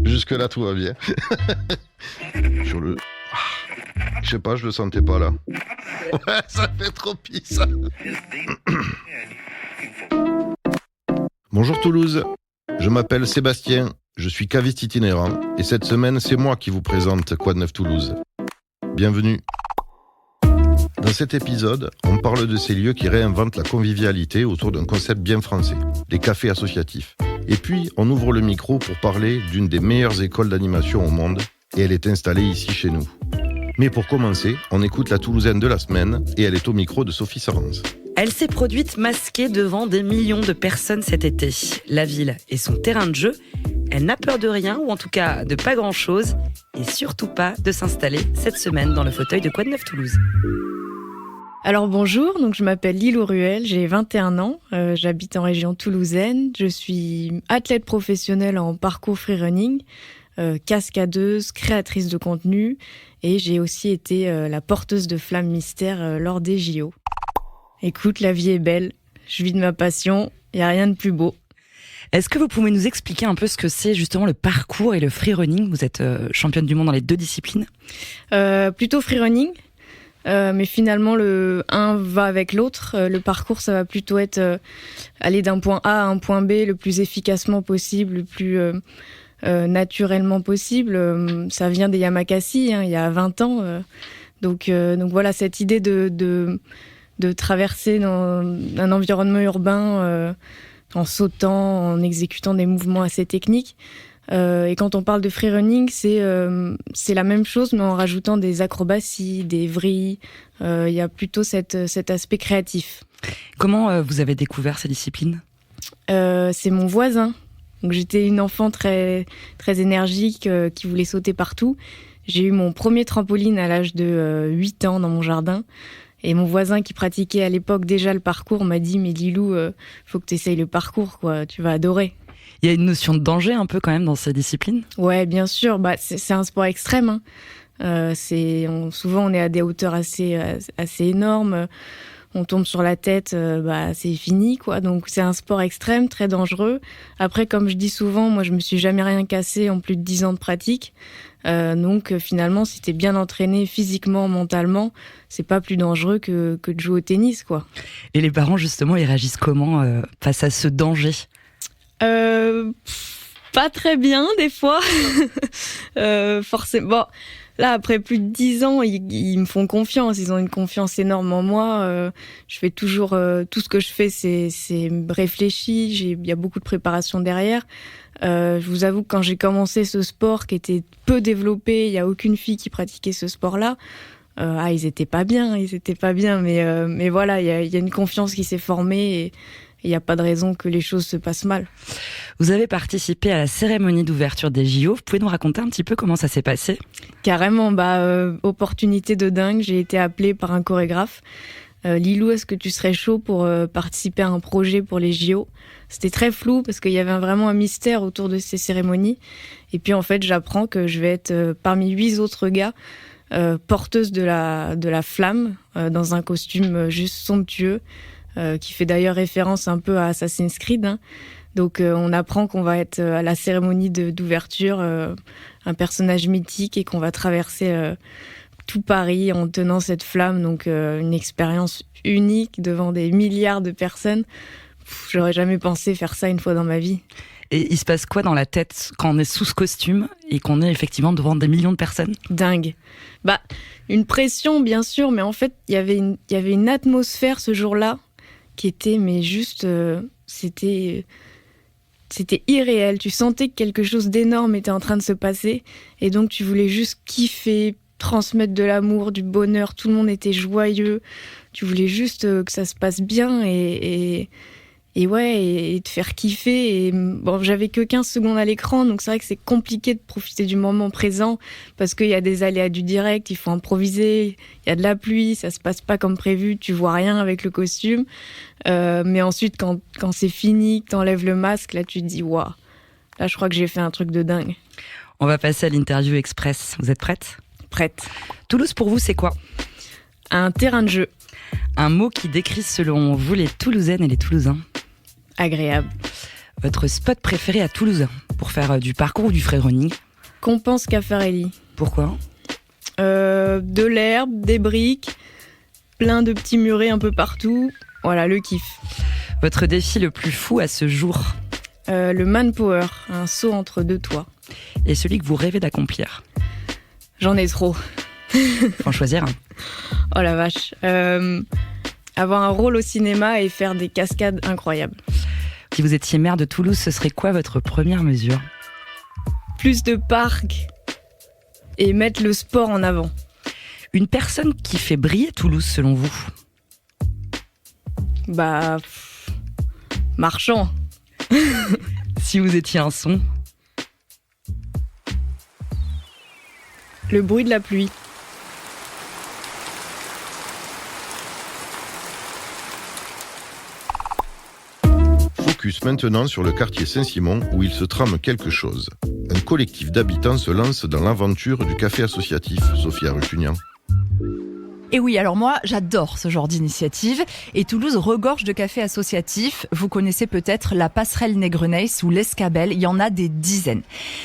Jusque-là, tout va bien. Sur le... Je sais pas, je le sentais pas là. Ouais, ça fait trop pis, ça. Bonjour Toulouse, je m'appelle Sébastien, je suis caviste itinérant et cette semaine, c'est moi qui vous présente Quoi de neuf Toulouse. Bienvenue. Dans cet épisode, on parle de ces lieux qui réinventent la convivialité autour d'un concept bien français, les cafés associatifs. Et puis, on ouvre le micro pour parler d'une des meilleures écoles d'animation au monde, et elle est installée ici chez nous. Mais pour commencer, on écoute la Toulousaine de la semaine, et elle est au micro de Sophie Sarens. Elle s'est produite masquée devant des millions de personnes cet été. La ville est son terrain de jeu. Elle n'a peur de rien, ou en tout cas de pas grand-chose, et surtout pas de s'installer cette semaine dans le fauteuil de Quoi de neuf Toulouse. Alors bonjour, donc je m'appelle Lilou Ruel, j'ai 21 ans, j'habite en région toulousaine, je suis athlète professionnelle en parcours freerunning, cascadeuse, créatrice de contenu et j'ai aussi été la porteuse de flammes mystères lors des JO. Écoute, la vie est belle, je vis de ma passion, il n'y a rien de plus beau. Est-ce que vous pouvez nous expliquer un peu ce que c'est justement le parcours et le freerunning ? Vous êtes championne du monde dans les deux disciplines. Plutôt freerunning. Mais finalement, le un va avec l'autre. Le parcours, ça va plutôt être aller d'un point A à un point B le plus efficacement possible, le plus naturellement possible. Ça vient des Yamakasi, il y a 20 ans. Donc voilà, cette idée de traverser dans un environnement urbain en sautant, en exécutant des mouvements assez techniques. Et quand on parle de freerunning, c'est la même chose, mais en rajoutant des acrobaties, des vrilles. Il y a plutôt cet aspect créatif. Comment vous avez découvert ces disciplines ? C'est mon voisin. Donc, j'étais une enfant très, très énergique qui voulait sauter partout. J'ai eu mon premier trampoline à l'âge de 8 ans dans mon jardin. Et mon voisin qui pratiquait à l'époque déjà le parcours m'a dit « Mais Lilou, faut que tu essayes le parcours, quoi. Tu vas adorer ». Il y a une notion de danger un peu quand même dans ces disciplines ? Ouais, bien sûr. C'est un sport extrême. Souvent, on est à des hauteurs assez énormes. On tombe sur la tête, c'est fini, quoi. Donc, c'est un sport extrême, très dangereux. Après, comme je dis souvent, moi, je me suis jamais rien cassé en plus de 10 ans de pratique. Donc, finalement, si t'es bien entraîné physiquement, mentalement, c'est pas plus dangereux que de jouer au tennis, quoi. Et les parents, justement, ils réagissent comment face à ce danger ? Pas très bien des fois. Forcément. Bon, là, après plus de 10 ans, ils me font confiance. Ils ont une confiance énorme en moi. Je fais toujours tout ce que je fais, c'est réfléchi. Il y a beaucoup de préparation derrière. Je vous avoue que quand j'ai commencé ce sport qui était peu développé, il y a aucune fille qui pratiquait ce sport-là. Ils étaient pas bien, mais voilà, il y a une confiance qui s'est formée et il n'y a pas de raison que les choses se passent mal. Vous avez participé à la cérémonie d'ouverture des JO. Vous pouvez nous raconter un petit peu comment ça s'est passé ? Carrément, opportunité de dingue. J'ai été appelée par un chorégraphe. Lilou, est-ce que tu serais chaud pour participer à un projet pour les JO ? C'était très flou parce qu'il y avait vraiment un mystère autour de ces cérémonies. Et puis en fait, j'apprends que je vais être parmi 8 autres gars porteuse de la flamme dans un costume juste somptueux. Qui fait d'ailleurs référence un peu à Assassin's Creed. Donc on apprend qu'on va être à la cérémonie d'ouverture, un personnage mythique et qu'on va traverser tout Paris en tenant cette flamme. Donc une expérience unique devant des milliards de personnes. J'aurais jamais pensé faire ça une fois dans ma vie. Et il se passe quoi dans la tête quand on est sous ce costume et qu'on est effectivement devant des millions de personnes ? Dingue. Une pression bien sûr, mais en fait il y avait une atmosphère ce jour-là qui était, mais juste, c'était irréel. Tu sentais que quelque chose d'énorme était en train de se passer, et donc tu voulais juste kiffer, transmettre de l'amour, du bonheur. Tout le monde était joyeux. Tu voulais juste que ça se passe bien et te faire kiffer. Et bon, j'avais que 15 secondes à l'écran, donc c'est vrai que c'est compliqué de profiter du moment présent parce qu'il y a des aléas du direct, il faut improviser, il y a de la pluie, ça se passe pas comme prévu, tu vois rien avec le costume. Mais ensuite, quand c'est fini, que t'enlèves le masque, là tu te dis waouh, là je crois que j'ai fait un truc de dingue. On va passer à l'interview express. Vous êtes prête ? Prête. Toulouse pour vous, c'est quoi ? Un terrain de jeu. Un mot qui décrit selon vous les Toulousaines et les Toulousains ? Agréable. Votre spot préféré à Toulouse ? pour faire du parcours ou du freerunning? Compense Caffarelli. Pourquoi? De l'herbe, des briques, plein de petits murets un peu partout. Voilà, le kiff. Votre défi le plus fou à ce jour? Le manpower, un saut entre deux toits. Et celui que vous rêvez d'accomplir? J'en ai trop. Faut en choisir un. Oh la vache. Avoir un rôle au cinéma et faire des cascades incroyables. Si vous étiez maire de Toulouse, ce serait quoi votre première mesure? Plus de parcs et mettre le sport en avant. Une personne qui fait briller Toulouse selon vous? Marchand. Si vous étiez un son? Le bruit de la pluie. Focus maintenant sur le quartier Saint-Simon où il se trame quelque chose. Un collectif d'habitants se lance dans l'aventure du café associatif, Sophia Ruchunian. Et oui, alors moi, j'adore ce genre d'initiative. Et Toulouse regorge de cafés associatifs. Vous connaissez peut-être la Passerelle Nègreneis ou l'Escabelle. Il y en a des dizaines.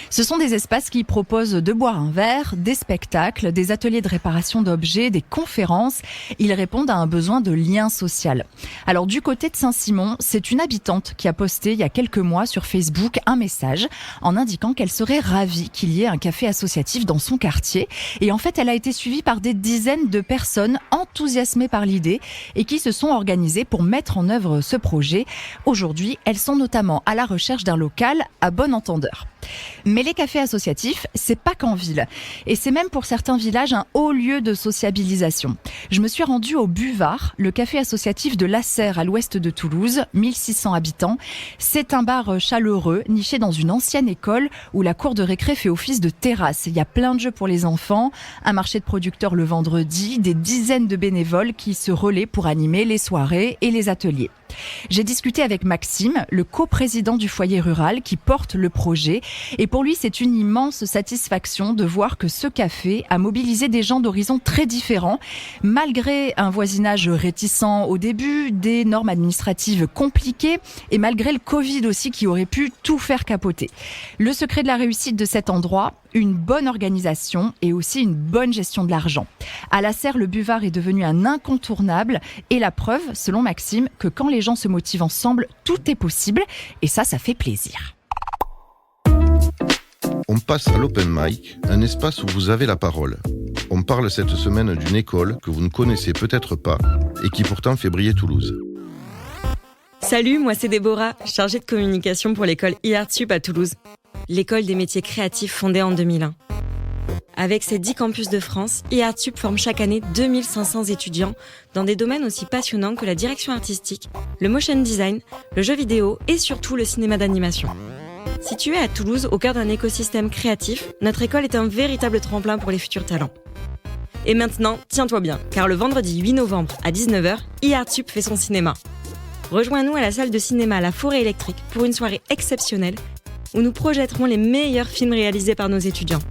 Ce sont des espaces qui proposent de boire un verre, des spectacles, des ateliers de réparation d'objets, des conférences. Ils répondent à un besoin de lien social. Alors du côté de Saint-Simon, c'est une habitante qui a posté il y a quelques mois sur Facebook un message en indiquant qu'elle serait ravie qu'il y ait un café associatif dans son quartier. Et en fait, elle a été suivie par des dizaines de personnes enthousiasmées par l'idée et qui se sont organisées pour mettre en œuvre ce projet. Aujourd'hui, elles sont notamment à la recherche d'un local à bon entendeur. Mais les cafés associatifs, c'est pas qu'en ville. Et c'est même pour certains villages un haut lieu de sociabilisation. Je me suis rendue au Buvard, le café associatif de Lasserre à l'ouest de Toulouse, 1600 habitants. C'est un bar chaleureux, niché dans une ancienne école où la cour de récré fait office de terrasse. Il y a plein de jeux pour les enfants, un marché de producteurs le vendredi, des dizaines de bénévoles qui se relaient pour animer les soirées et les ateliers. J'ai discuté avec Maxime, le coprésident du foyer rural qui porte le projet. Et pour lui, c'est une immense satisfaction de voir que ce café a mobilisé des gens d'horizons très différents. Malgré un voisinage réticent au début, des normes administratives compliquées et malgré le Covid aussi qui aurait pu tout faire capoter. Le secret de la réussite de cet endroit, une bonne organisation et aussi une bonne gestion de l'argent. À Lasserre, le Buvard est devenu un incontournable et la preuve, selon Maxime, que quand les gens se motivent ensemble, tout est possible et ça fait plaisir. On passe à l'open mic, un espace où vous avez la parole. On parle cette semaine d'une école que vous ne connaissez peut-être pas et qui pourtant fait briller Toulouse. Salut, moi c'est Déborah, chargée de communication pour l'école IARTSUP à Toulouse. L'école des métiers créatifs fondée en 2001. Avec ses 10 campus de France, IARTSUP forme chaque année 2500 étudiants dans des domaines aussi passionnants que la direction artistique, le motion design, le jeu vidéo et surtout le cinéma d'animation. Située à Toulouse, au cœur d'un écosystème créatif, notre école est un véritable tremplin pour les futurs talents. Et maintenant, tiens-toi bien, car le vendredi 8 novembre à 19h, IARTSUP fait son cinéma. Rejoins-nous à la salle de cinéma La Forêt Électrique pour une soirée exceptionnelle où nous projetterons les meilleurs films réalisés par nos étudiants.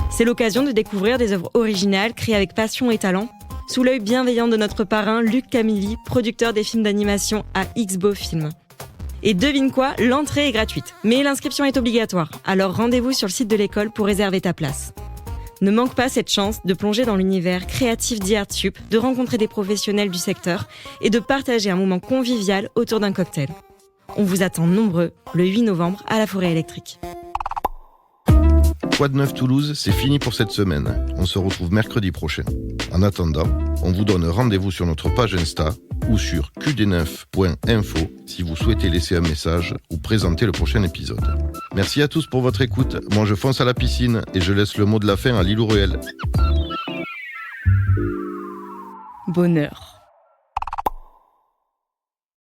C'est l'occasion de découvrir des œuvres originales créées avec passion et talent, sous l'œil bienveillant de notre parrain Luc Camilli, producteur des films d'animation à Xbo Film. Et devine quoi, l'entrée est gratuite, mais l'inscription est obligatoire, alors rendez-vous sur le site de l'école pour réserver ta place. Ne manque pas cette chance de plonger dans l'univers créatif d'IARTSUP, de rencontrer des professionnels du secteur et de partager un moment convivial autour d'un cocktail. On vous attend nombreux le 8 novembre à la Forêt Électrique. Quoi de neuf Toulouse, c'est fini pour cette semaine. On se retrouve mercredi prochain. En attendant, on vous donne rendez-vous sur notre page Insta ou sur qd9.info si vous souhaitez laisser un message ou présenter le prochain épisode. Merci à tous pour votre écoute. Moi, je fonce à la piscine et je laisse le mot de la fin à Lilou Ruel. Bonheur.